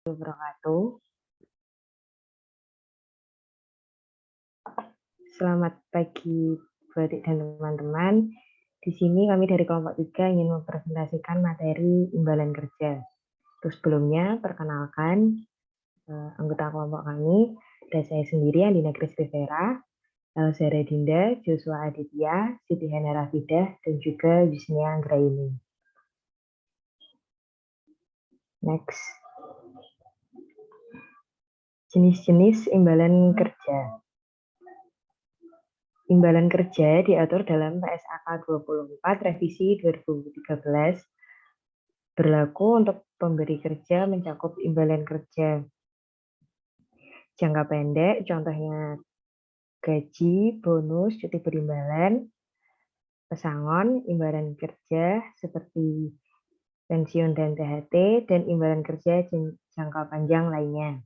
Wabarakatuh. Selamat pagi buat dan teman-teman. Di sini kami dari kelompok 3 ingin mempresentasikan materi imbalan kerja. Terus sebelumnya, perkenalkan anggota kelompok kami. Ada saya sendiri, Andina Kristivera, Elzara Dinda, Joshua Aditya, Siti Hana Rafidah, dan juga Yusnia Anggraini. Next. Jenis-jenis imbalan kerja. Imbalan kerja diatur dalam PSAK 24 revisi 2013 berlaku untuk pemberi kerja mencakup imbalan kerja jangka pendek, contohnya gaji, bonus, cuti berimbalan, pesangon, imbalan kerja seperti pensiun dan THT, dan imbalan kerja jangka panjang lainnya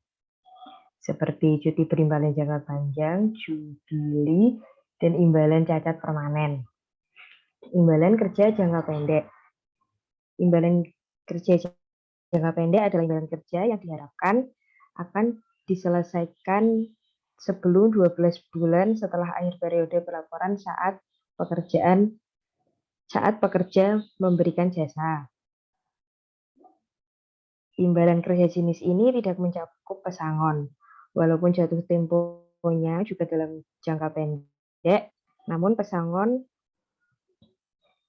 seperti cuti berimbalan jangka panjang, jubili, dan imbalan cacat permanen. Imbalan kerja jangka pendek. Imbalan kerja jangka pendek adalah imbalan kerja yang diharapkan akan diselesaikan sebelum 12 bulan setelah akhir periode pelaporan saat pekerja memberikan jasa. Imbalan kerja jenis ini tidak mencakup pesangon, walaupun jatuh temponya juga dalam jangka pendek, namun pesangon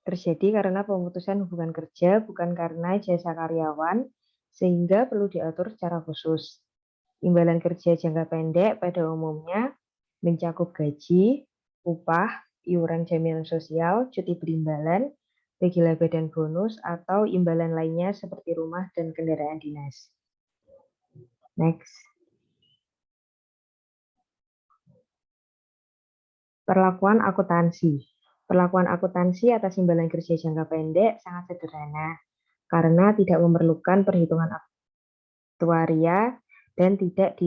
terjadi karena pemutusan hubungan kerja bukan karena jasa karyawan, sehingga perlu diatur secara khusus. Imbalan kerja jangka pendek pada umumnya mencakup gaji, upah, iuran jaminan sosial, cuti berimbalan, bagi laba dan bonus, atau imbalan lainnya seperti rumah dan kendaraan dinas. Next. Perlakuan akuntansi. Perlakuan akuntansi atas imbalan kerja jangka pendek sangat sederhana karena tidak memerlukan perhitungan aktuaria dan tidak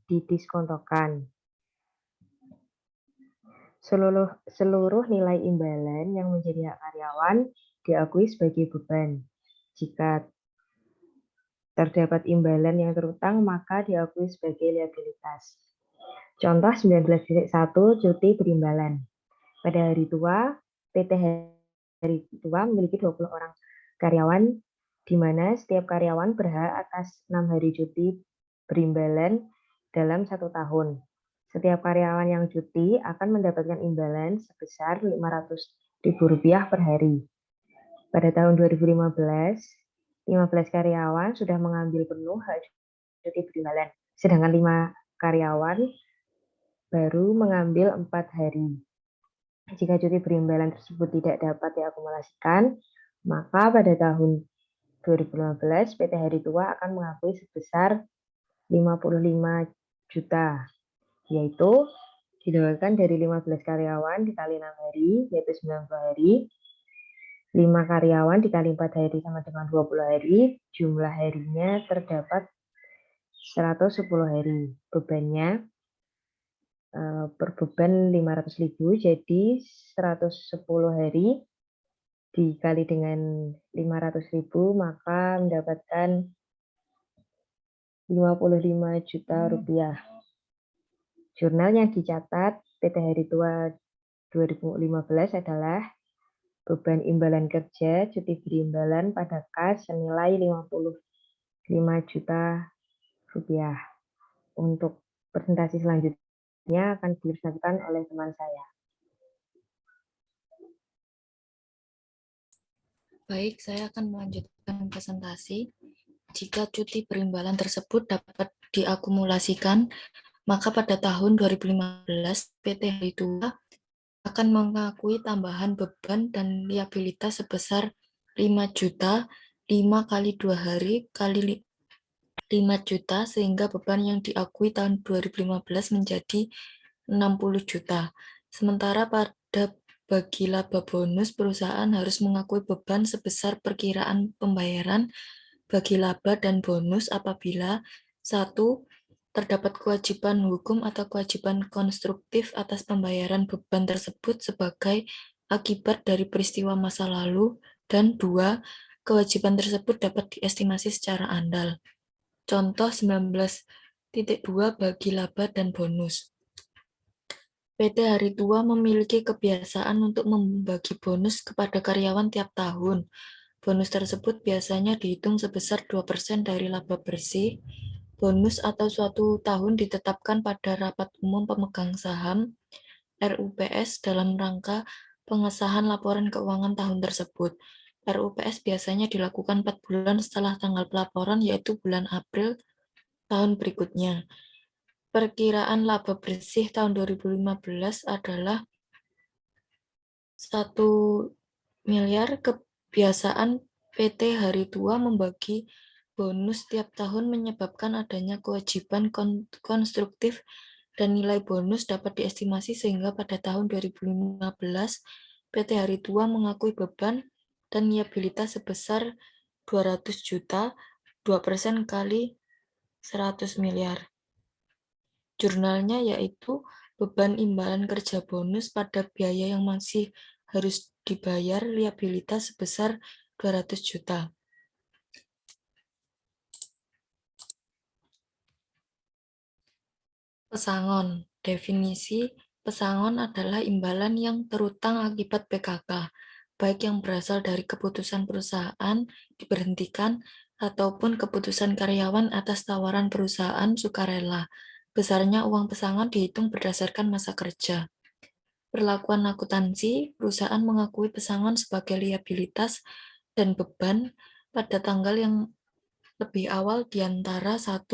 didiskontokan. Seluruh nilai imbalan yang menjadi hak karyawan diakui sebagai beban. Jika terdapat imbalan yang terutang, maka diakui sebagai liabilitas. Contoh 19.1 cuti berimbalan. Pada hari tua, PT Hari Tua memiliki 20 orang karyawan, di mana setiap karyawan berhak atas 6 hari cuti berimbalan dalam 1 tahun. Setiap karyawan yang cuti akan mendapatkan imbalan sebesar Rp500.000 per hari. Pada tahun 2015, 15 karyawan sudah mengambil penuh hak cuti berimbalan, sedangkan 5 karyawan baru mengambil 4 hari. Jika cuti berimbalan tersebut tidak dapat diakumulasikan, maka pada tahun 2015 PT Hari Tua akan mengakui sebesar 55 juta, yaitu didapatkan dari 15 karyawan dikali 6 hari, yaitu 90 hari, 5 karyawan dikali 4 hari sama dengan 20 hari, jumlah harinya terdapat 110 hari. Bebannya per beban 500.000, jadi 110 hari dikali dengan 500.000, maka mendapatkan 55 juta rupiah. Jurnal yang dicatat PT Hari Tua 2015 adalah beban imbalan kerja cuti berimbalan pada kas senilai 55 juta rupiah. Untuk presentasi selanjutnya akan dipresentasikan oleh teman saya. Baik, saya akan melanjutkan presentasi. Jika cuti berimbalan tersebut dapat diakumulasikan, maka pada tahun 2015 PT Hari Tua akan mengakui tambahan beban dan liabilitas sebesar 5 juta, 5 kali 2 hari kali 5 juta, sehingga beban yang diakui tahun 2015 menjadi 60 juta. Sementara pada bagi laba bonus, perusahaan harus mengakui beban sebesar perkiraan pembayaran bagi laba dan bonus apabila 1. Terdapat kewajiban hukum atau kewajiban konstruktif atas pembayaran beban tersebut sebagai akibat dari peristiwa masa lalu, dan 2. Kewajiban tersebut dapat diestimasi secara andal. Contoh 19.2 bagi laba dan bonus. PT Hari Tua memiliki kebiasaan untuk membagi bonus kepada karyawan tiap tahun. Bonus tersebut biasanya dihitung sebesar 2% dari laba bersih. Bonus atau suatu tahun ditetapkan pada rapat umum pemegang saham RUPS dalam rangka pengesahan laporan keuangan tahun tersebut. RUPS biasanya dilakukan 4 bulan setelah tanggal pelaporan, yaitu bulan April tahun berikutnya. Perkiraan laba bersih tahun 2015 adalah 1 miliar. Kebiasaan PT Hari Tua membagi bonus tiap tahun menyebabkan adanya kewajiban konstruktif dan nilai bonus dapat diestimasi sehingga pada tahun 2015 PT Hari Tua mengakui beban dan liabilitas sebesar 200 juta, 2% kali 100 miliar. Jurnalnya yaitu beban imbalan kerja bonus pada biaya yang masih harus dibayar liabilitas sebesar 200 juta. Pesangon. Definisi pesangon adalah imbalan yang terutang akibat PKK, baik yang berasal dari keputusan perusahaan diberhentikan ataupun keputusan karyawan atas tawaran perusahaan sukarela. Besarnya uang pesangon dihitung berdasarkan masa kerja. Perlakuan akuntansi, perusahaan mengakui pesangon sebagai liabilitas dan beban pada tanggal yang lebih awal di antara 1.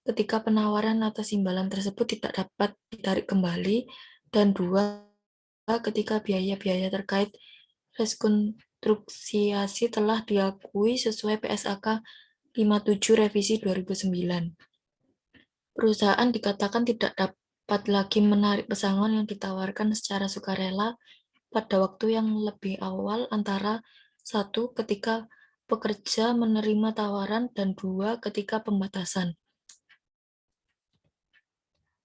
Ketika penawaran atas imbalan tersebut tidak dapat ditarik kembali, dan 2. Ketika biaya-biaya terkait rekonstruksi telah diakui sesuai PSAK 57 Revisi 2009. Perusahaan dikatakan tidak dapat lagi menarik pesangon yang ditawarkan secara sukarela pada waktu yang lebih awal antara 1. ketika pekerja menerima tawaran, dan 2. ketika pembatasan.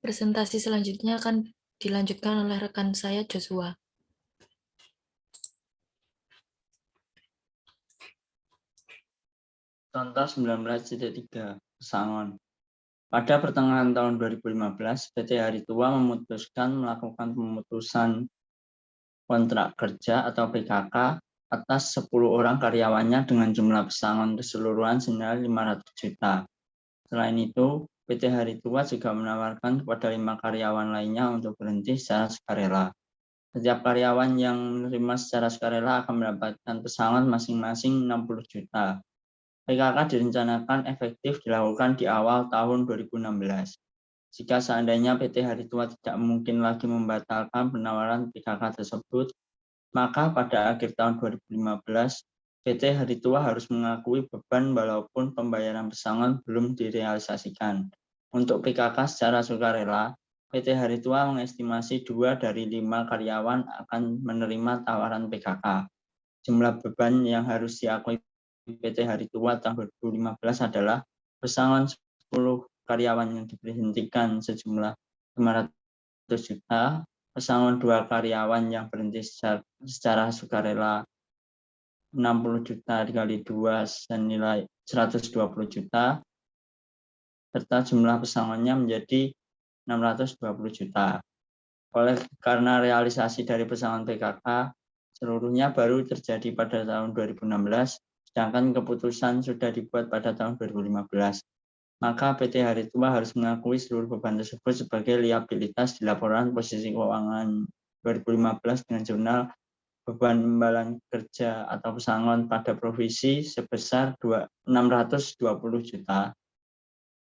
Presentasi selanjutnya akan dilanjutkan oleh rekan saya, Joshua. Contoh 19.3 pesangon. Pada pertengahan tahun 2015, PT Hari Tua memutuskan melakukan pemutusan kontrak kerja atau PKK atas 10 orang karyawannya dengan jumlah pesangon keseluruhan senilai 500 juta. Selain itu, PT Hari Tua juga menawarkan kepada 5 karyawan lainnya untuk berhenti secara sukarela. Setiap karyawan yang menerima secara sukarela akan mendapatkan pesangon masing-masing 60 juta. PKK direncanakan efektif dilakukan di awal tahun 2016. Jika seandainya PT Hari Tua tidak mungkin lagi membatalkan penawaran PKK tersebut, maka pada akhir tahun 2015, PT Hari Tua harus mengakui beban walaupun pembayaran pesangon belum direalisasikan. Untuk PKK secara sukarela, PT Hari Tua mengestimasi 2 dari 5 karyawan akan menerima tawaran PKK. Jumlah beban yang harus diakui PT Hari Tua tahun 2015 adalah pesangon 10 karyawan yang diberhentikan sejumlah 500 juta, pesangon 2 karyawan yang berhenti secara sukarela 60 juta dikali 2 senilai 120 juta, serta jumlah pesangonnya menjadi 620 juta. Karena realisasi dari pesangon PKK seluruhnya baru terjadi pada tahun 2016, sedangkan keputusan sudah dibuat pada tahun 2015. Maka PT Hari Tua harus mengakui seluruh beban tersebut sebagai liabilitas di laporan posisi keuangan 2015 dengan jurnal beban imbalan kerja atau pesangon pada provisi sebesar 620 juta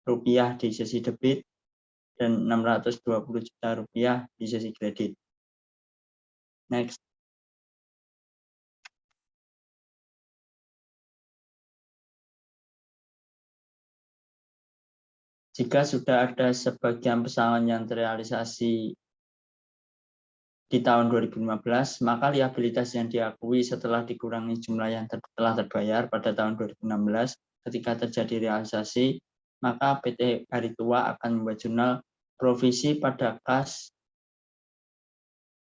rupiah di sisi debit dan 620 juta rupiah di sisi kredit. Next. Jika sudah ada sebagian pesangon yang terrealisasi di tahun 2015, maka liabilitas yang diakui setelah dikurangi jumlah yang telah terbayar pada tahun 2016 ketika terjadi realisasi, maka PT Hari Tua akan membuat jurnal provisi pada kas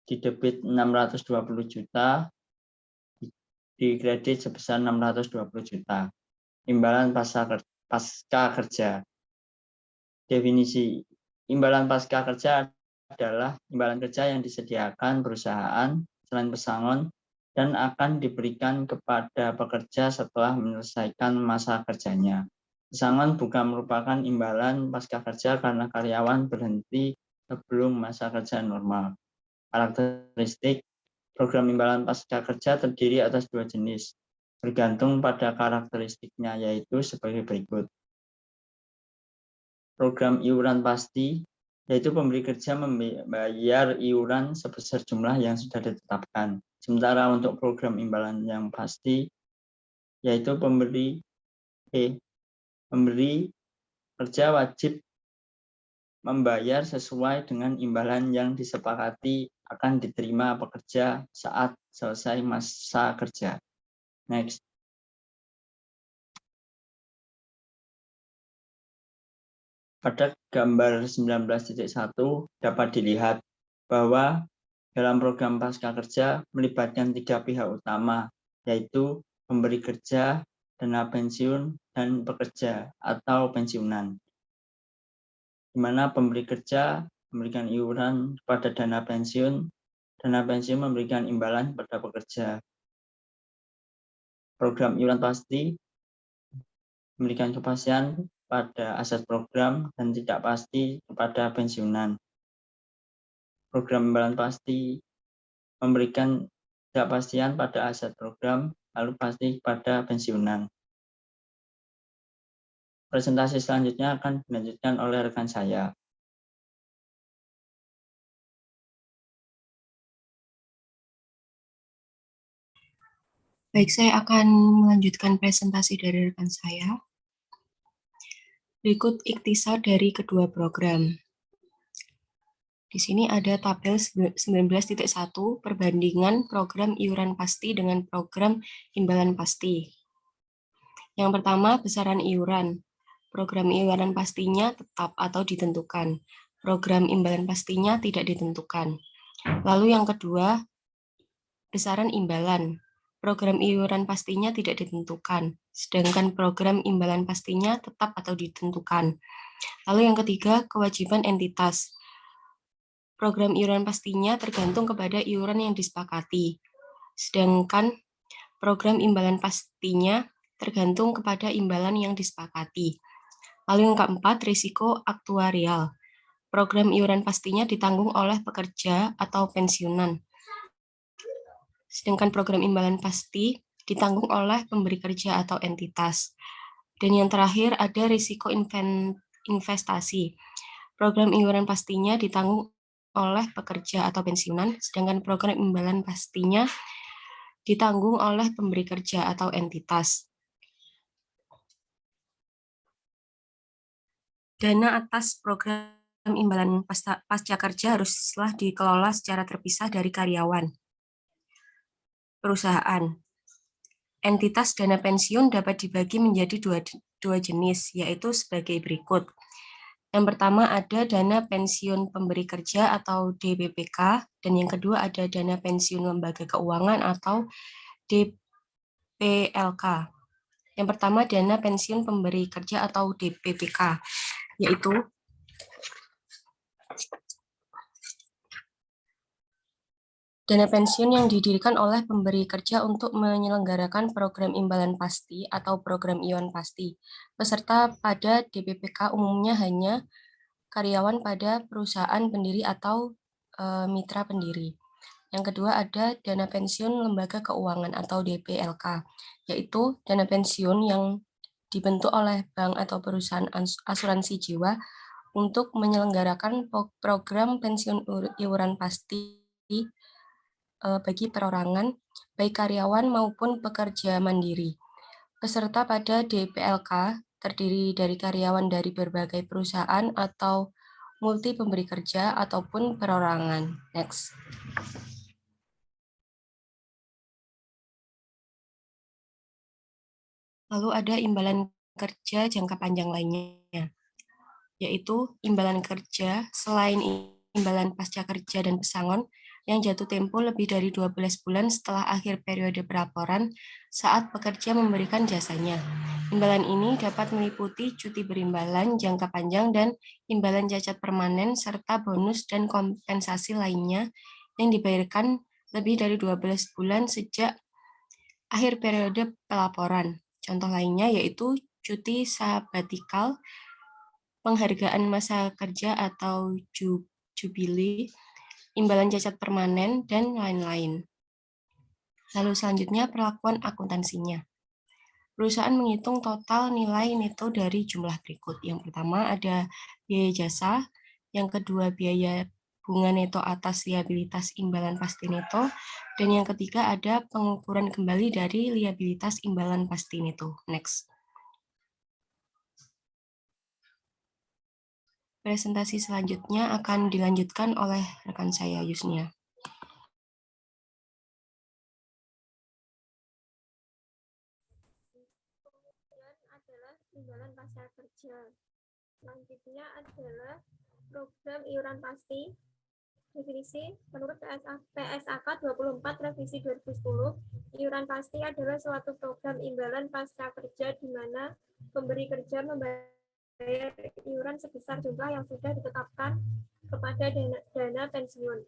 di debit 620 juta, di kredit sebesar 620 juta. Imbalan pasar pasca kerja. Definisi imbalan pasca kerja adalah imbalan kerja yang disediakan perusahaan selain pesangon dan akan diberikan kepada pekerja setelah menyelesaikan masa kerjanya. Pesangon bukan merupakan imbalan pasca kerja karena karyawan berhenti sebelum masa kerja normal. Karakteristik program imbalan pasca kerja terdiri atas 2 jenis, bergantung pada karakteristiknya, yaitu sebagai berikut. Program iuran pasti, yaitu pemberi kerja membayar iuran sebesar jumlah yang sudah ditetapkan. Sementara untuk program imbalan yang pasti, yaitu pemberi kerja wajib membayar sesuai dengan imbalan yang disepakati akan diterima pekerja saat selesai masa kerja. Next. Pada gambar 19.1 dapat dilihat bahwa dalam program pasca kerja melibatkan 3 pihak utama, yaitu pemberi kerja, dana pensiun, dan pekerja atau pensiunan. Di mana pemberi kerja memberikan iuran kepada dana pensiun memberikan imbalan kepada pekerja. Program iuran pasti memberikan kepastian pada aset program dan tidak pasti kepada pensiunan. Program imbalan pasti memberikan ketidakpastian pada aset program, lalu pasti pada pensiunan. Presentasi selanjutnya akan dilanjutkan oleh rekan saya. Baik, saya akan melanjutkan presentasi dari rekan saya. Berikut ikhtisar dari kedua program. Di sini ada tabel 19.1 perbandingan program iuran pasti dengan program imbalan pasti. Yang pertama, besaran iuran. Program iuran pastinya tetap atau ditentukan. Program imbalan pastinya tidak ditentukan. Lalu yang kedua, besaran imbalan. Program iuran pastinya tidak ditentukan, sedangkan program imbalan pastinya tetap atau ditentukan. Lalu yang ketiga, kewajiban entitas. Program iuran pastinya tergantung kepada iuran yang disepakati, sedangkan program imbalan pastinya tergantung kepada imbalan yang disepakati. Lalu yang keempat, risiko aktuarial. Program iuran pastinya ditanggung oleh pekerja atau pensiunan, sedangkan program imbalan pasti ditanggung oleh pemberi kerja atau entitas. Dan yang terakhir ada risiko investasi. Program iuran pastinya ditanggung oleh pekerja atau pensiunan, sedangkan program imbalan pastinya ditanggung oleh pemberi kerja atau entitas. Dana atas program imbalan pasca kerja haruslah dikelola secara terpisah dari karyawan perusahaan. Entitas dana pensiun dapat dibagi menjadi dua jenis, yaitu sebagai berikut. Yang pertama ada dana pensiun pemberi kerja atau DPPK, dan yang kedua ada dana pensiun lembaga keuangan atau DPLK. Yang pertama dana pensiun pemberi kerja atau DPPK, yaitu dana pensiun yang didirikan oleh pemberi kerja untuk menyelenggarakan program imbalan pasti atau program iuran pasti. Peserta pada DPPK umumnya hanya karyawan pada perusahaan pendiri atau mitra pendiri. Yang kedua ada dana pensiun lembaga keuangan atau DPLK, yaitu dana pensiun yang dibentuk oleh bank atau perusahaan asuransi jiwa untuk menyelenggarakan program pensiun iuran pasti bagi perorangan, baik karyawan maupun pekerja mandiri. Peserta pada DPLK terdiri dari karyawan dari berbagai perusahaan atau multi pemberi kerja ataupun perorangan. Next. Lalu ada imbalan kerja jangka panjang lainnya, yaitu imbalan kerja selain imbalan pasca kerja dan pesangon, yang jatuh tempo lebih dari 12 bulan setelah akhir periode pelaporan saat pekerja memberikan jasanya. Imbalan ini dapat meliputi cuti berimbalan jangka panjang dan imbalan cacat permanen serta bonus dan kompensasi lainnya yang dibayarkan lebih dari 12 bulan sejak akhir periode pelaporan. Contoh lainnya yaitu cuti sabatikal, penghargaan masa kerja atau jubili, imbalan cacat permanen, dan lain-lain. Lalu selanjutnya perlakuan akuntansinya. Perusahaan menghitung total nilai neto dari jumlah berikut. Yang pertama ada biaya jasa, yang kedua biaya bunga neto atas liabilitas imbalan pasti neto, dan yang ketiga ada pengukuran kembali dari liabilitas imbalan pasti neto. Next. Presentasi selanjutnya akan dilanjutkan oleh rekan saya, Yusnia. Kemudian adalah imbalan pasca kerja. Selanjutnya adalah program iuran pasti. Definisi menurut PSAK 24 revisi 2010, iuran pasti adalah suatu program imbalan pasca kerja di mana pemberi kerja membayar iuran sebesar jumlah yang sudah ditetapkan kepada dana pensiun.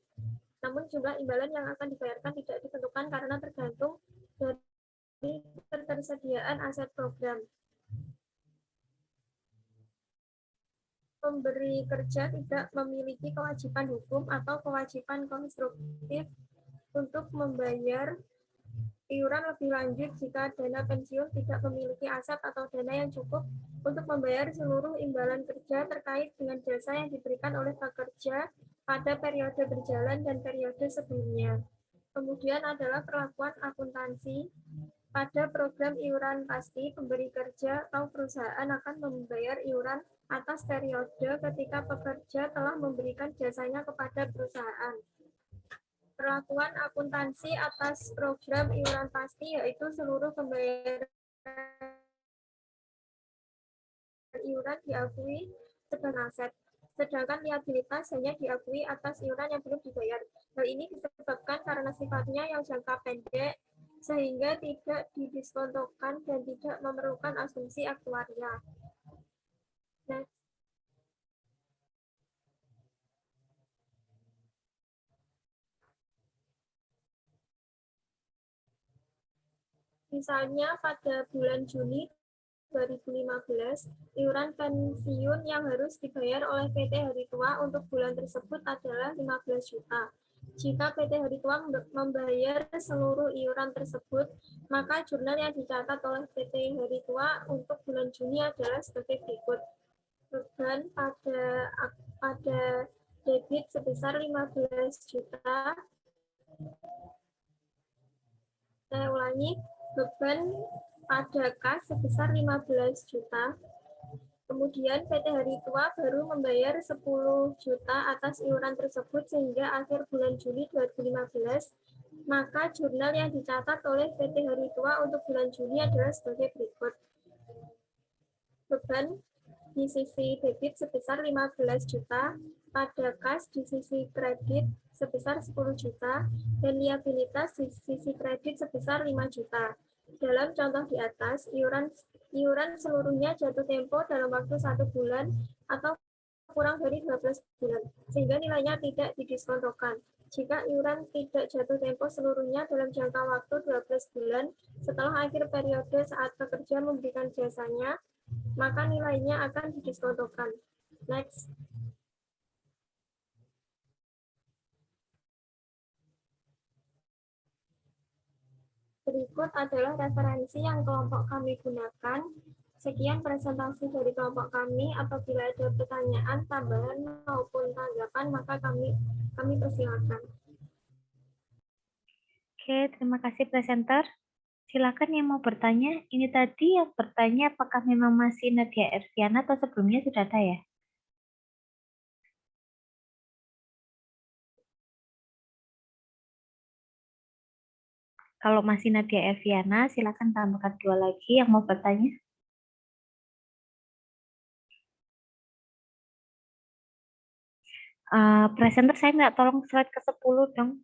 Namun jumlah imbalan yang akan dibayarkan tidak ditentukan karena tergantung dari ketersediaan aset program. Pemberi kerja tidak memiliki kewajiban hukum atau kewajiban konstruktif untuk membayar iuran lebih lanjut jika dana pensiun tidak memiliki aset atau dana yang cukup untuk membayar seluruh imbalan kerja terkait dengan jasa yang diberikan oleh pekerja pada periode berjalan dan periode sebelumnya. Kemudian adalah perlakuan akuntansi. Pada program iuran pasti, pemberi kerja atau perusahaan akan membayar iuran atas periode ketika pekerja telah memberikan jasanya kepada perusahaan. Perlakuan akuntansi atas program iuran pasti yaitu seluruh pembayaran iuran diakui sebagai aset, sedangkan liabilitas hanya diakui atas iuran yang belum dibayar. Hal ini disebabkan karena sifatnya yang jangka pendek, sehingga tidak didiskontokan dan tidak memerlukan asumsi aktuaria. Nah, misalnya pada bulan Juni 2015, iuran pensiun yang harus dibayar oleh PT Hari Tua untuk bulan tersebut adalah 15 juta. Jika PT Hari Tua membayar seluruh iuran tersebut, maka jurnal yang dicatat oleh PT Hari Tua untuk bulan Juni adalah sebagai berikut. Beban pada debit sebesar 15 juta. Saya ulangi, beban pada kas sebesar 15 juta. Kemudian PT Hari Tua baru membayar 10 juta atas iuran tersebut sehingga akhir bulan Juni 2015, maka jurnal yang dicatat oleh PT Hari Tua untuk bulan Juni adalah sebagai berikut. Beban di sisi debit sebesar 15 juta, pada kas di sisi kredit sebesar 10 juta, dan liabilitas di sisi kredit sebesar 5 juta. Dalam contoh di atas, iuran seluruhnya jatuh tempo dalam waktu 1 bulan atau kurang dari 12 bulan, sehingga nilainya tidak didiskontokan. Jika iuran tidak jatuh tempo seluruhnya dalam jangka waktu 12 bulan setelah akhir periode saat pekerja memberikan jasanya, maka nilainya akan didiskontokan. Next. Berikut adalah referensi yang kelompok kami gunakan. Sekian presentasi dari kelompok kami. Apabila ada pertanyaan, tambahan maupun tanggapan, maka kami persilakan. Oke, terima kasih presenter. Silakan yang mau bertanya. Ini tadi yang bertanya apakah memang masih Nadia Erviana atau sebelumnya sudah ada ya? Kalau masih Nadia Erviana, silakan tambahkan 2 lagi yang mau bertanya. Presenter saya nggak tolong slide ke-10 dong.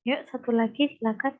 Yuk, satu lagi silakan.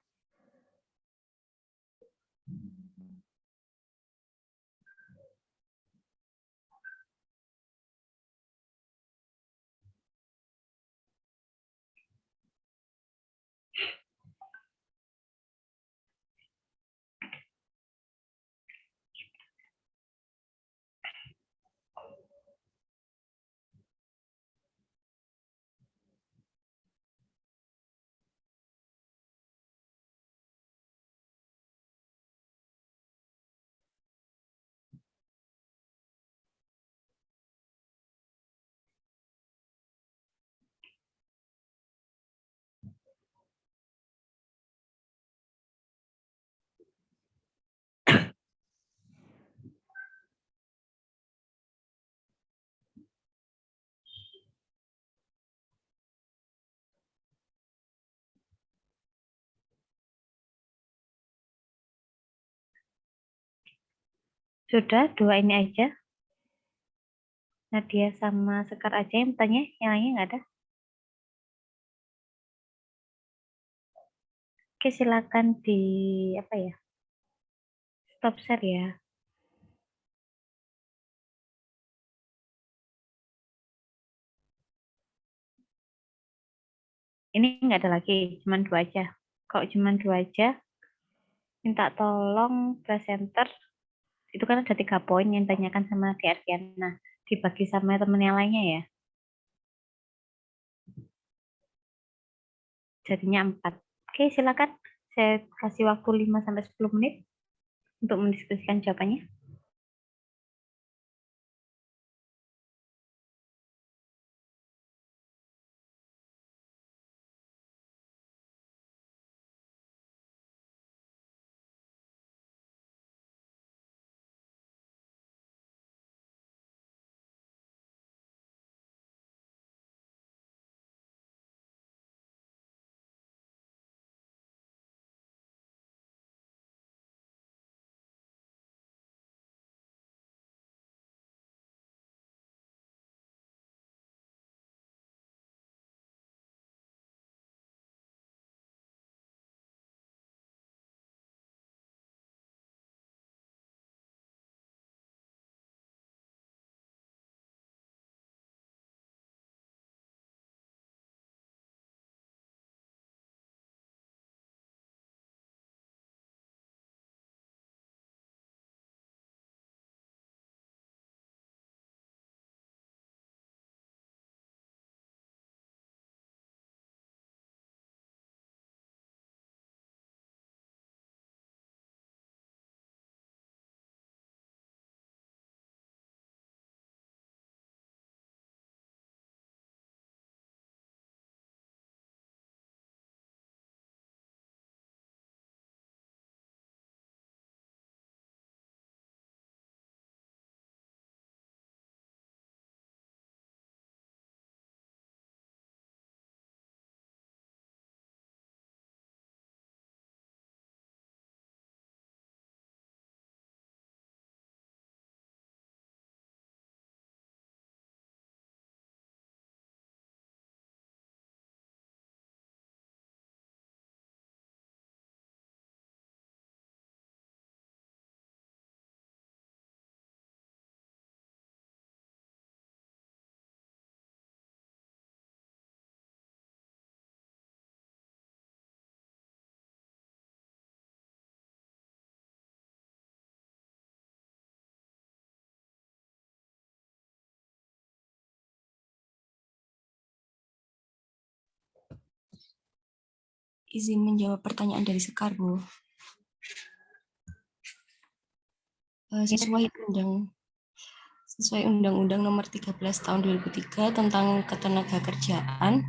Sudah, dua ini aja. Nadia sama Sekar aja yang bertanya, yang lainnya nggak ada. Oke, silakan di stop share ya. Ini nggak ada lagi, cuma dua aja. Kalau cuma dua aja, minta tolong presenter. Itu kan ada 3 poin yang ditanyakan sama Di Arfiana. Dibagi sama teman yang lainnya ya. Jadinya 4. Oke, silakan. Saya kasih waktu 5-10 menit untuk mendiskusikan jawabannya. Izin menjawab pertanyaan dari Sekar, Bu. Sesuai Undang-Undang Nomor 13 Tahun 2003 tentang Ketenagakerjaan,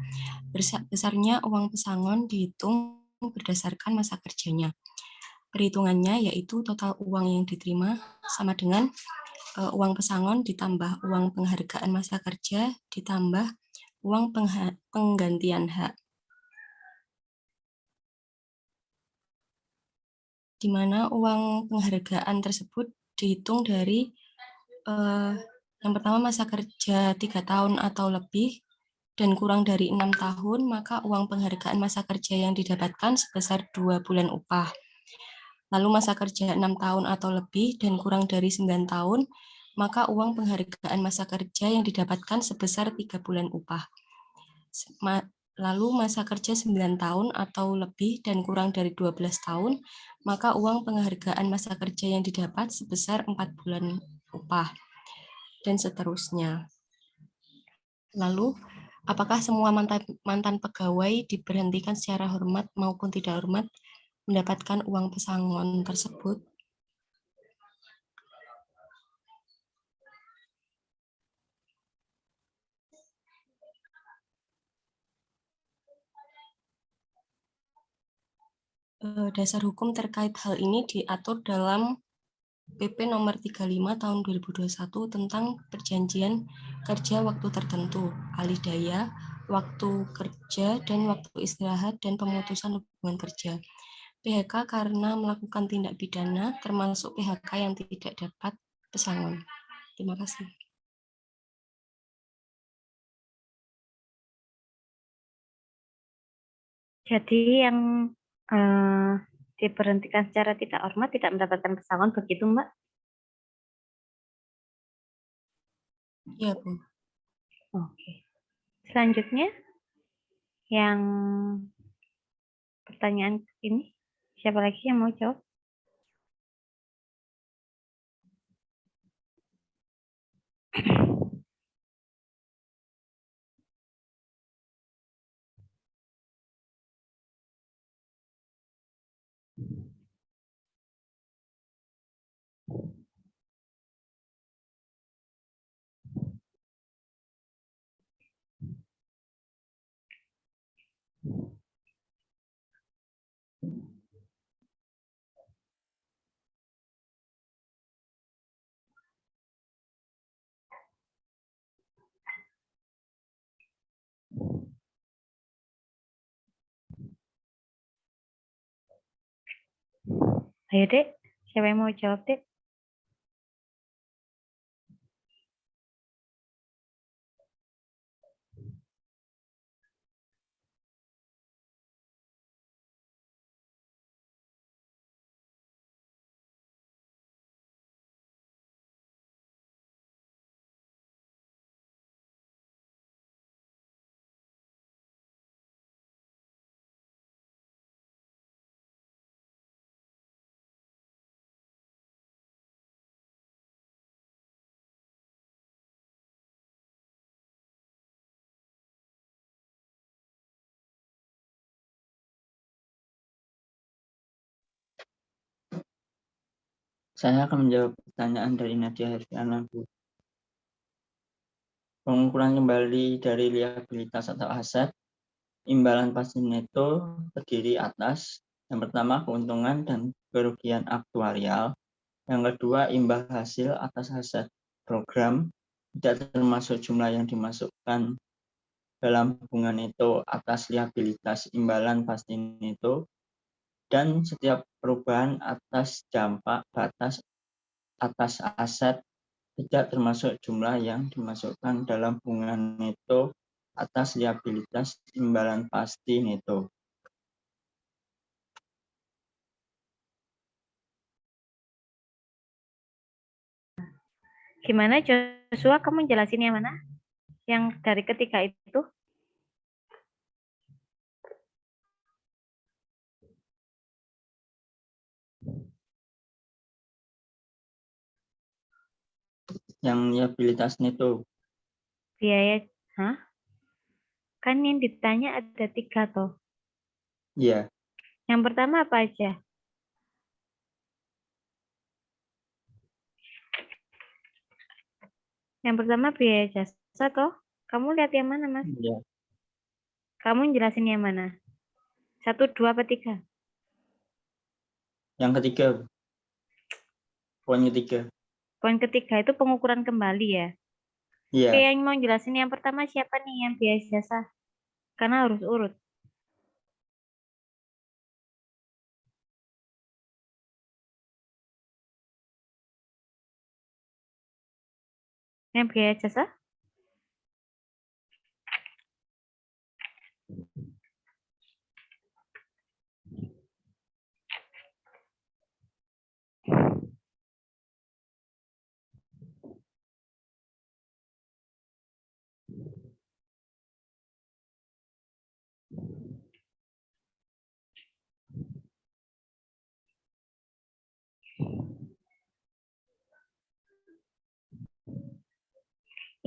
besarnya uang pesangon dihitung berdasarkan masa kerjanya. Perhitungannya yaitu total uang yang diterima sama dengan uang pesangon ditambah uang penghargaan masa kerja ditambah uang penggantian hak. Di mana uang penghargaan tersebut dihitung dari yang pertama masa kerja 3 tahun atau lebih dan kurang dari 6 tahun, maka uang penghargaan masa kerja yang didapatkan sebesar 2 bulan upah. Lalu masa kerja 6 tahun atau lebih dan kurang dari 9 tahun, maka uang penghargaan masa kerja yang didapatkan sebesar 3 bulan upah. Lalu masa kerja 9 tahun atau lebih dan kurang dari 12 tahun, maka uang penghargaan masa kerja yang didapat sebesar 4 bulan upah, dan seterusnya. Lalu, apakah semua mantan pegawai diberhentikan secara hormat maupun tidak hormat mendapatkan uang pesangon tersebut? Dasar hukum terkait hal ini diatur dalam PP nomor 35 tahun 2021 tentang perjanjian kerja waktu tertentu, alih daya, waktu kerja, dan waktu istirahat, dan pemutusan hubungan kerja. PHK karena melakukan tindak pidana, termasuk PHK yang tidak dapat pesangon. Terima kasih. Jadi yang diberhentikan secara tidak hormat tidak mendapatkan pesangon, begitu Mbak? Iya, Bu. Oke. Selanjutnya, yang pertanyaan ini, siapa lagi yang mau jawab? Ayo Dek, siapa yang mau jawab Dek? Saya akan menjawab pertanyaan dari Nadia Herfiana, Bu. Pengukuran kembali dari liabilitas atau aset, imbalan pasti neto terdiri atas yang pertama keuntungan dan kerugian aktuarial, yang kedua imbal hasil atas aset program, tidak termasuk jumlah yang dimasukkan dalam hubungan neto atas liabilitas imbalan pasti neto, dan setiap perubahan atas dampak batas atas aset tidak termasuk jumlah yang dimasukkan dalam hubungan neto atas liabilitas imbalan pasti neto. Gimana Joshua, kamu jelasin yang mana? Yang dari ketiga itu? Yang liabilitas neto. Biaya, hah? Kan yang ditanya ada 3 toh. Iya. Yang pertama apa aja? Yang pertama biaya jasa toh. Kamu lihat yang mana, Mas? Iya. Kamu jelasin yang mana? 1, 2, apa 3? Yang ketiga. Poin ketiga. Poin ketiga itu pengukuran kembali ya. Iya. Oke, yang mau jelasin yang pertama siapa nih yang biaya jasa? Karena harus urut. Yang biaya jasa?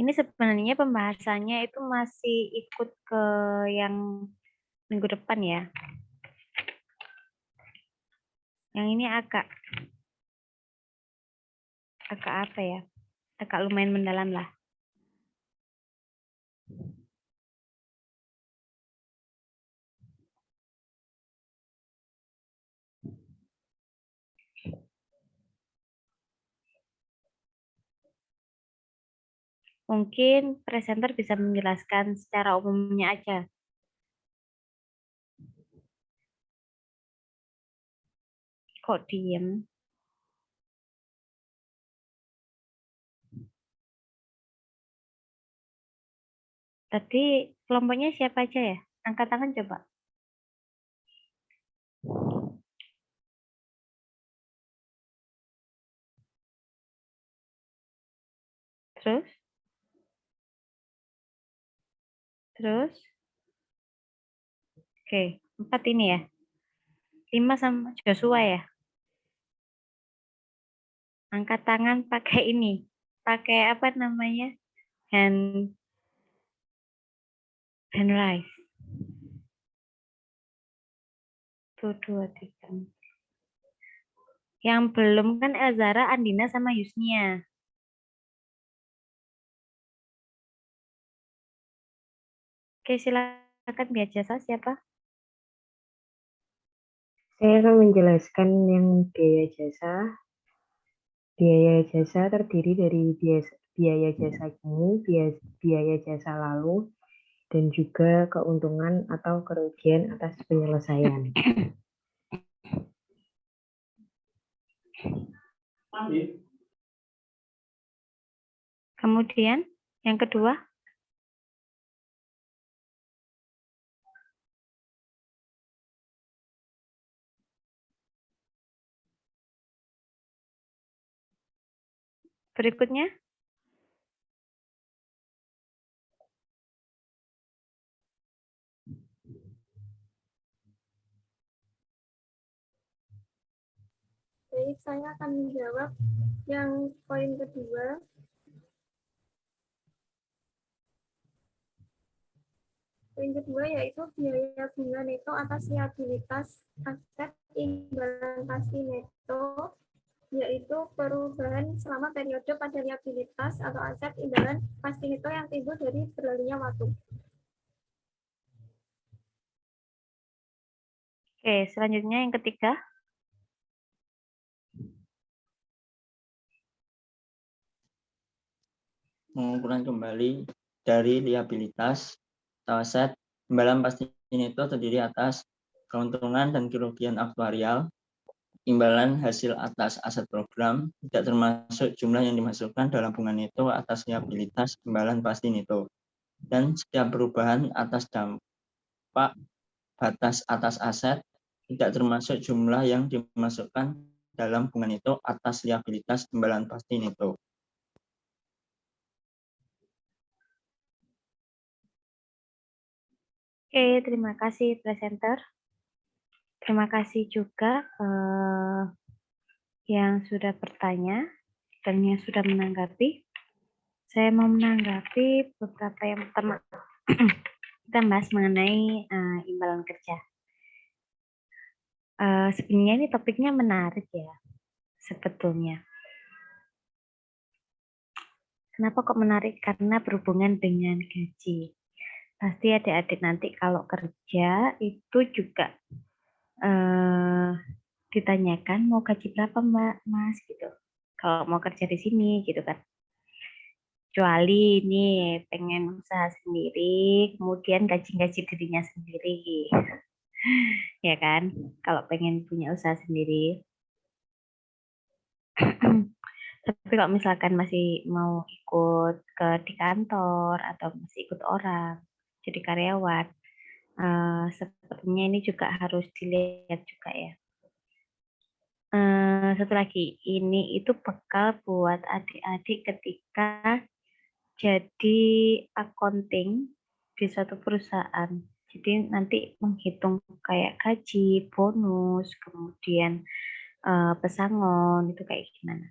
Ini sebenarnya pembahasannya itu masih ikut ke yang minggu depan ya. Yang ini agak apa ya? Agak lumayan mendalam lah. Mungkin presenter bisa menjelaskan secara umumnya aja. Kok diem? Tadi kelompoknya siapa aja ya? Angkat tangan coba. Terus? Terus? Oke, 4 ini ya. 5 sama Joshua ya. Angkat tangan pakai ini. Pakai apa namanya? Hand raise. 1, 2, 3. Yang belum kan Elzara, Andina, sama Yusnia. Oke, silakan biar jasa siapa? Saya akan menjelaskan yang biaya jasa. Biaya jasa terdiri dari biaya jasa kini, biaya jasa lalu, dan juga keuntungan atau kerugian atas penyelesaian. Kemudian yang kedua, berikutnya, Baik, saya akan menjawab yang poin kedua. Poin kedua yaitu biaya bunga neto atas liabilitas aset imbalan pasti neto, yaitu perubahan selama periode pada liabilitas atau aset imbalan pasti neto yang timbul dari berlalunya waktu. oke, selanjutnya yang ketiga. Pengumpulan kembali dari liabilitas atau aset imbalan pasti neto terdiri atas keuntungan dan kerugian aktuarial, imbalan hasil atas aset program, tidak termasuk jumlah yang dimasukkan dalam bunga neto atas liabilitas imbalan pasti neto, dan setiap perubahan atas dampak batas atas aset, tidak termasuk jumlah yang dimasukkan dalam bunga neto atas liabilitas imbalan pasti neto. Oke, terima kasih presenter. Terima kasih juga yang sudah bertanya dan yang sudah menanggapi. Saya mau menanggapi beberapa yang pertama. Kita bahas mengenai imbalan kerja. Sebenarnya ini topiknya menarik ya, sebetulnya. Kenapa kok menarik? Karena berhubungan dengan gaji. Pasti adik-adik nanti kalau kerja itu juga ditanyakan mau gaji berapa Mbak, Mas gitu. Kalau mau kerja di sini gitu kan. Kecuali ini pengen usaha sendiri, kemudian gaji dirinya sendiri. Ya kan? Kalau pengen punya usaha sendiri. Tapi kalau misalkan masih mau ikut di kantor atau masih ikut orang, jadi karyawan, sepertinya ini juga harus dilihat juga ya. Satu lagi, ini itu bekal buat adik-adik ketika jadi accounting di suatu perusahaan. Jadi nanti menghitung kayak gaji, bonus, kemudian pesangon itu kayak gimana.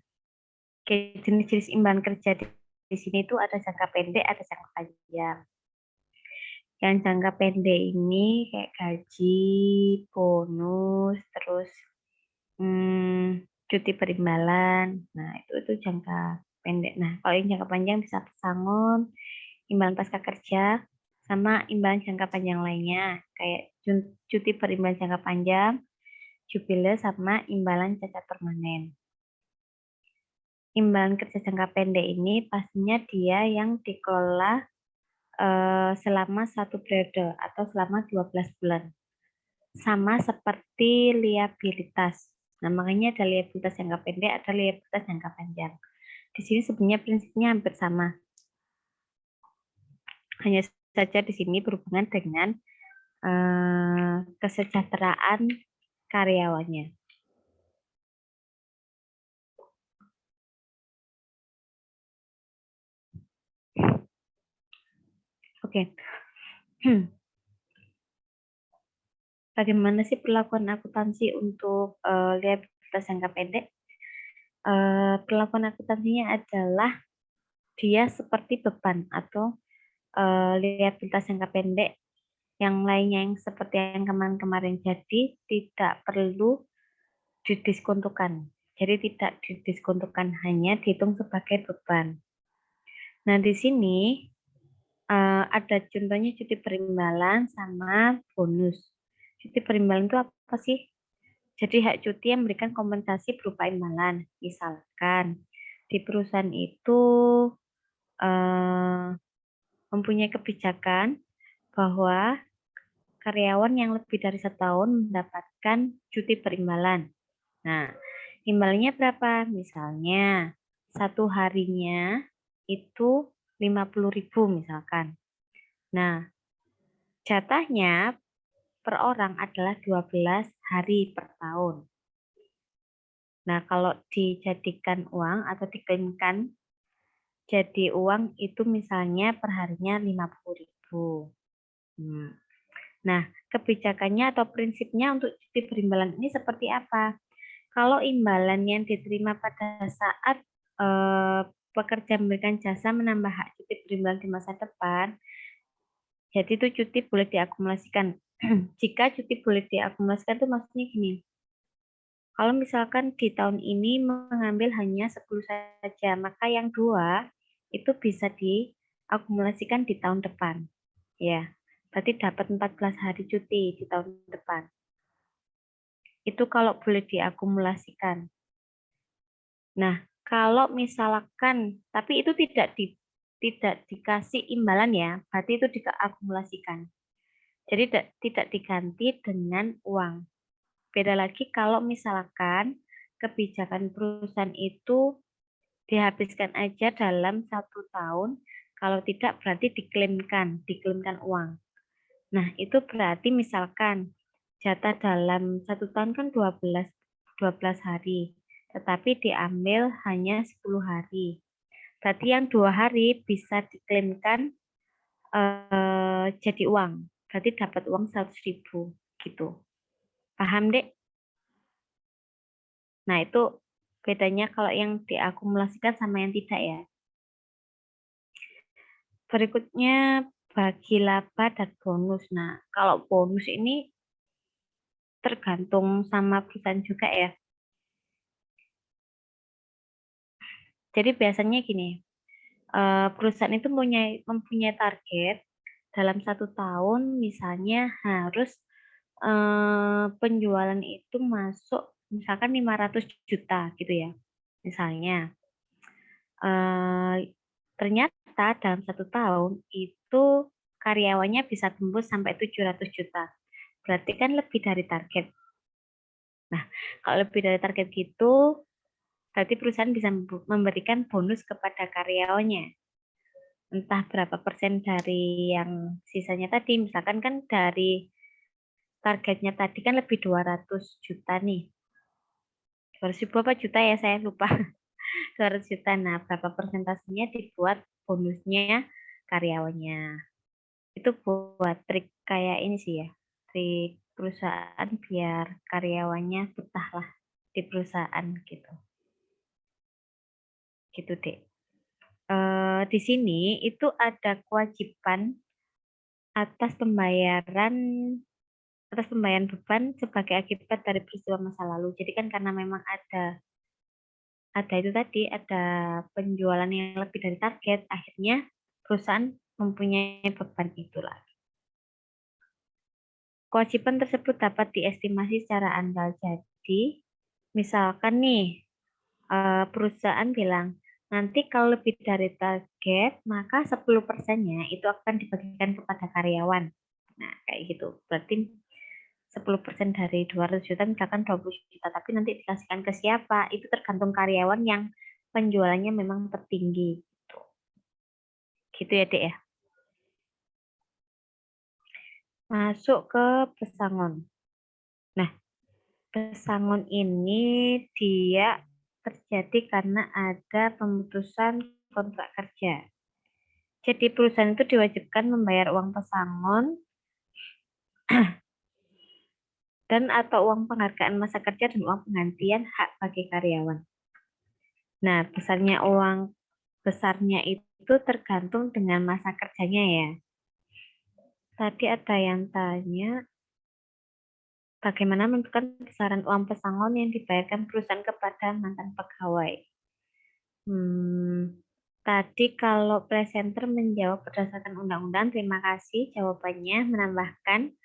Oke, jenis-jenis imbalan kerja di sini tuh ada jangka pendek, ada jangka panjang. Yang jangka pendek ini kayak gaji, bonus, terus cuti perimbalan. Nah, itu jangka pendek. Nah, kalau yang jangka panjang bisa pesangon, imbalan pasca kerja, sama imbalan jangka panjang lainnya, kayak cuti perimbalan jangka panjang, jubile, sama imbalan cacat permanen. Imbalan kerja jangka pendek ini pastinya dia yang dikelola selama 1 periode atau selama 12 bulan. Sama seperti liabilitas. Nah, makanya ada liabilitas jangka pendek, ada liabilitas jangka panjang. Di sini sebenarnya prinsipnya hampir sama. Hanya saja di sini berhubungan dengan kesejahteraan karyawannya. Oke. Bagaimana sih perlakuan akuntansi untuk liabilitas jangka pendek? Perlakuan akuntansinya adalah dia seperti beban atau liabilitas jangka pendek yang lainnya yang seperti yang kemarin-kemarin. Jadi tidak perlu didiskontukan. Jadi tidak didiskontukan, hanya dihitung sebagai beban. Nah, di sini ada contohnya cuti perimbalan sama bonus. Cuti perimbalan itu apa sih? Jadi hak cuti yang memberikan kompensasi berupa imbalan. Misalkan di perusahaan itu mempunyai kebijakan bahwa karyawan yang lebih dari 1 tahun mendapatkan cuti perimbalan. Nah, imbalannya berapa? Misalnya 1 harinya itu 50.000 misalkan. Nah, jatahnya per orang adalah 12 hari per tahun. Nah, kalau dijadikan uang atau diklaimkan jadi uang itu misalnya per harinya 50.000. Nah, kebijakannya atau prinsipnya untuk cuti perimbalan ini seperti apa? Kalau imbalan yang diterima pada saat pekerja memberikan jasa menambah hak cuti perimbalan di masa depan, jadi itu cuti boleh diakumulasikan. Jika cuti boleh diakumulasikan itu maksudnya gini, kalau misalkan di tahun ini mengambil hanya 10 saja, maka yang 2 itu bisa diakumulasikan di tahun depan. Ya, berarti dapat 14 hari cuti di tahun depan. Itu kalau boleh diakumulasikan. Nah, kalau misalkan, tapi itu tidak dikasih imbalan ya, berarti itu diakumulasikan. Jadi tidak diganti dengan uang. Beda lagi kalau misalkan kebijakan perusahaan itu dihabiskan aja dalam 1 tahun, kalau tidak berarti diklaimkan uang. Nah, itu berarti misalkan jatah dalam 1 tahun kan 12 hari, tetapi diambil hanya 10 hari. Berarti yang 2 hari bisa diklaimkan jadi uang. Berarti dapat uang 100.000 gitu. Paham, Dek? Nah, itu bedanya kalau yang diakumulasikan sama yang tidak ya. Berikutnya bagi laba dan bonus. Nah, kalau bonus ini tergantung sama perusahaan juga ya. Jadi biasanya gini, perusahaan itu mempunyai target dalam 1 tahun misalnya harus penjualan itu masuk misalkan 500 juta gitu ya. Misalnya, ternyata dalam 1 tahun itu karyawannya bisa tembus sampai 700 juta. Berarti kan lebih dari target. Nah, kalau lebih dari target gitu, Berarti perusahaan bisa memberikan bonus kepada karyawannya. Entah berapa persen dari yang sisanya tadi. Misalkan kan dari targetnya tadi kan lebih 200 juta nih. 200 ribu apa juta ya, saya lupa. 200 juta. Nah, berapa persentasenya dibuat bonusnya karyawannya. Itu buat trik kayak ini sih ya. Trik perusahaan biar karyawannya betah lah di perusahaan gitu. Gitu deh. Di sini itu ada kewajiban atas pembayaran beban sebagai akibat dari peristiwa masa lalu. Jadi kan karena memang ada itu tadi, ada penjualan yang lebih dari target, akhirnya perusahaan mempunyai beban itulah. Kewajiban tersebut dapat diestimasi secara andal. Jadi, misalkan nih, perusahaan bilang, nanti kalau lebih dari target, maka 10%-nya itu akan dibagikan kepada karyawan. Nah, kayak gitu. Berarti 10% dari 200 juta, misalkan 20 juta, tapi nanti dikasihkan ke siapa? Itu tergantung karyawan yang penjualannya memang tertinggi. Gitu ya, Dek ya. Masuk ke pesangon. Nah, pesangon ini dia terjadi karena ada pemutusan kontrak kerja. Jadi perusahaan itu diwajibkan membayar uang pesangon dan atau uang penghargaan masa kerja dan uang penggantian hak bagi karyawan. Nah, besarnya itu tergantung dengan masa kerjanya ya. Tadi ada yang tanya, bagaimana menentukan besaran uang pesangon yang dibayarkan perusahaan kepada mantan pegawai? Tadi kalau presenter menjawab berdasarkan undang-undang, terima kasih jawabannya, menambahkan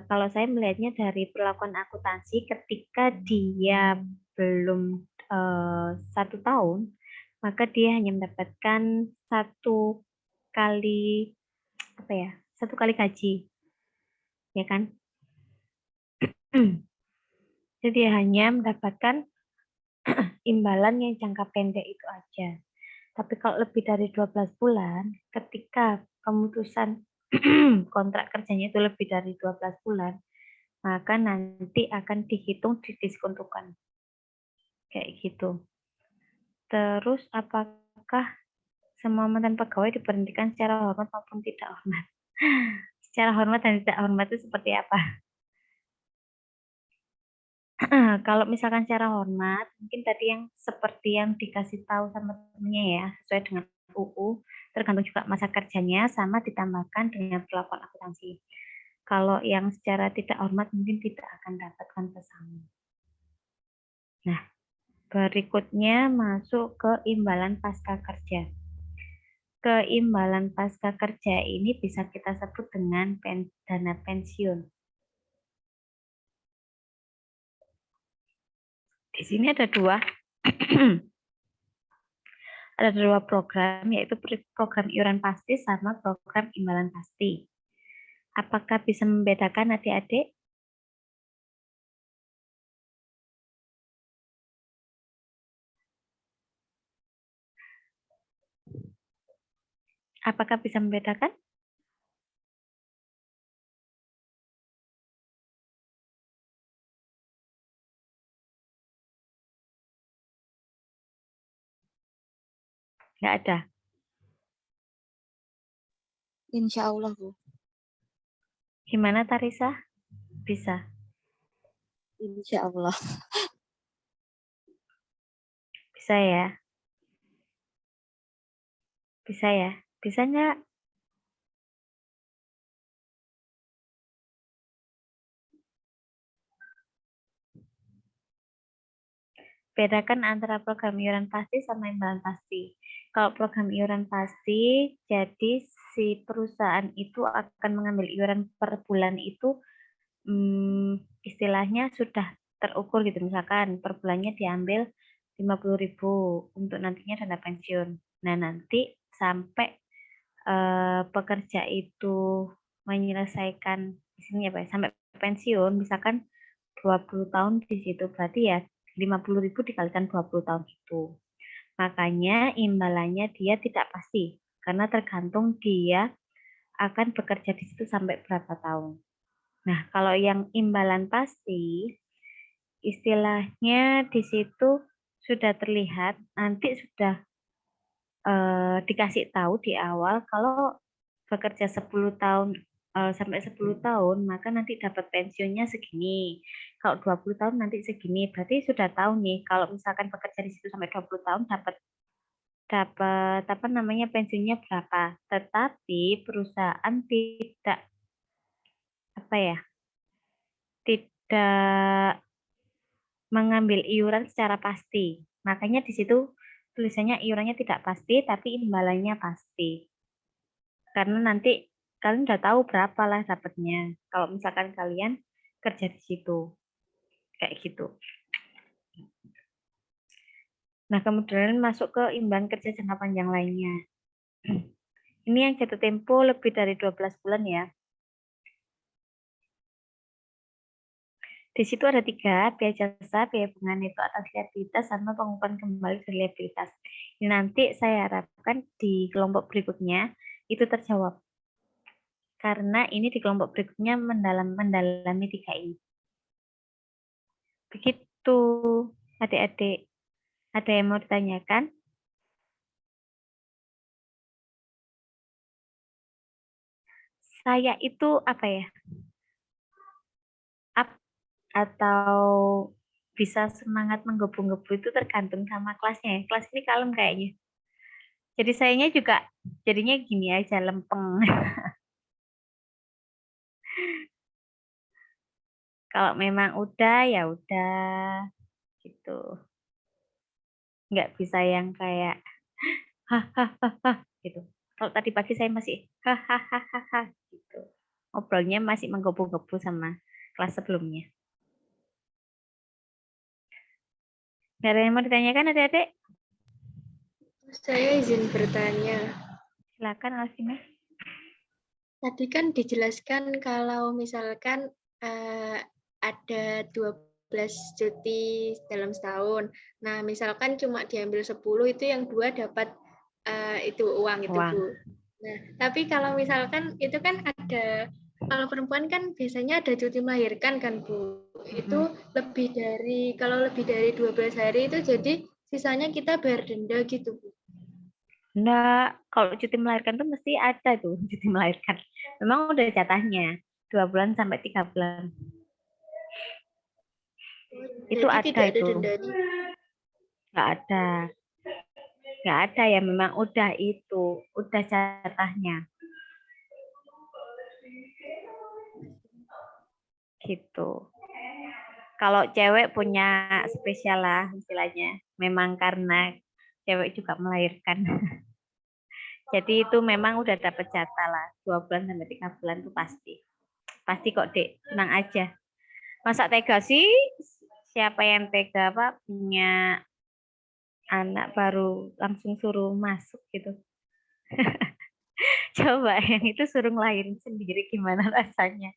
kalau saya melihatnya dari perlakuan akuntansi, ketika dia belum 1 tahun, maka dia hanya mendapatkan 1 kali gaji, ya kan? Jadi dia hanya mendapatkan imbalan yang jangka pendek itu aja. Tapi kalau lebih dari 12 bulan, ketika pemutusan kontrak kerjanya itu lebih dari 12 bulan, maka nanti akan dihitung didiskontukan. Kayak gitu. Terus apakah semua mantan pegawai diberhentikan secara hormat maupun tidak hormat? Secara hormat dan tidak hormat itu seperti apa? Kalau misalkan secara hormat, mungkin tadi yang seperti yang dikasih tahu sama temennya ya, sesuai dengan UU, tergantung juga masa kerjanya, sama ditambahkan dengan perlakuan akuntansi. Kalau yang secara tidak hormat mungkin tidak akan dapatkan pesangon. Nah, berikutnya masuk ke imbalan pasca kerja. Keimbalan pasca kerja ini bisa kita sebut dengan dana pensiun. Di sini ada 2 ada 2 program, yaitu program iuran pasti sama program imbalan pasti. Apakah bisa membedakan adik-adik? Apakah bisa membedakan? Nggak ada. Insya Allah, Bu. Gimana Tarisa? Bisa. Insya Allah. Bisa ya? Bisa ya? Bisa nggak? Bedakan antara program iuran pasti sama imbalan pasti. Kalau program iuran pasti, jadi si perusahaan itu akan mengambil iuran per bulan itu istilahnya sudah terukur gitu. Misalkan per bulannya diambil 50.000 untuk nantinya dana pensiun. Nah, nanti sampai pekerja itu menyelesaikan di sini ya Pak, sampai pensiun misalkan 20 tahun di situ, berarti ya 50.000 dikalikan 20 tahun itu. Makanya imbalannya dia tidak pasti karena tergantung dia akan bekerja di situ sampai berapa tahun. Nah, kalau yang imbalan pasti istilahnya di situ sudah terlihat, nanti sudah dikasih tahu di awal kalau bekerja 10 tahun sampai 10 tahun, maka nanti dapat pensiunnya segini. Kalau 20 tahun nanti segini. Berarti sudah tahu nih kalau misalkan bekerja di situ sampai 20 tahun dapat apa namanya pensiunnya berapa. Tetapi perusahaan tidak tidak mengambil iuran secara pasti. Makanya di situ tulisannya iurannya tidak pasti tapi imbalannya pasti. Karena nanti kalian udah tahu berapa lah dapatnya. Kalau misalkan kalian kerja di situ. Kayak gitu. Nah, kemudian masuk ke imbalan kerja jangka panjang lainnya. Ini yang jatuh tempo lebih dari 12 bulan ya. Di situ ada 3, biaya jasa, biaya bunga neto atas liabilitas, sama pengumpulan kembali dari liabilitas. Ini nanti saya harapkan di kelompok berikutnya itu terjawab. Karena ini di kelompok berikutnya mendalami 3 ini. Begitu, adik-adik. Ada yang mau ditanyakan? Saya itu apa ya? Atau bisa semangat menggebu-gebu itu tergantung sama kelasnya. Kelas ini kalem kayaknya. Jadi sayanya juga jadinya gini aja, lempeng. Kalau memang udah, ya udah. Gitu. Nggak bisa yang kayak hahaha gitu. Kalau tadi pagi saya masih hahaha gitu. Ngobrolnya masih menggebu-gebu sama kelas sebelumnya. Nggak ada yang mau ditanyakan adik-adik? Saya izin bertanya. Silakan Alvina. Tadi kan dijelaskan kalau misalkan ada 12 cuti dalam setahun. Nah, misalkan cuma diambil 10, itu yang 2 dapat itu uang itu, Uang. Bu. Nah, tapi kalau misalkan itu kan ada, kalau perempuan kan biasanya ada cuti melahirkan kan, Bu. Itu lebih dari, kalau lebih dari 12 hari itu jadi sisanya kita bayar denda gitu, Bu. Enggak, kalau cuti melahirkan tuh mesti ada tuh cuti melahirkan. Memang udah jatahnya 2 bulan sampai 3 bulan. Itu Jadi ada tidak ada itu. dendanya. Nggak ada. Nggak ada ya, memang udah itu. Udah jatahnya. Gitu. Kalau cewek punya spesial lah istilahnya. Memang karena cewek juga melahirkan. Jadi itu memang udah dapet jatah lah. 2 bulan sampai 3 bulan itu pasti. Pasti kok, Dek. Tenang aja. Masa tega sih? Siapa yang tega Pak punya anak baru langsung suruh masuk gitu. Coba yang itu suruh ngelahirin sendiri gimana rasanya.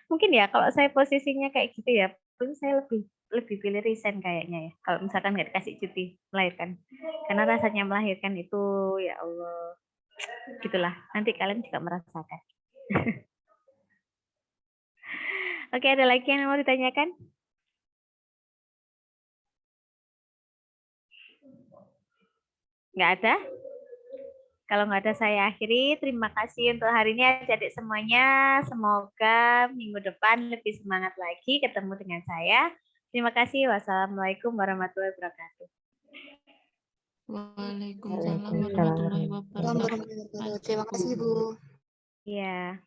Mungkin ya kalau saya posisinya kayak gitu ya, mungkin saya lebih pilih resign kayaknya ya. Kalau misalkan nggak dikasih cuti melahirkan. Karena rasanya melahirkan itu ya Allah. Gitulah. Nanti kalian juga merasakan. Oke, ada lagi yang mau ditanyakan? Nggak ada? Kalau nggak ada saya akhiri. Terima kasih untuk hari ini adik-adik semuanya. Semoga minggu depan lebih semangat lagi ketemu dengan saya. Terima kasih. Wassalamualaikum warahmatullahi wabarakatuh. Waalaikumsalam Waalaikumsalam warahmatullahi warahmatullahi wabarakatuh. Terima kasih, Bu. Iya.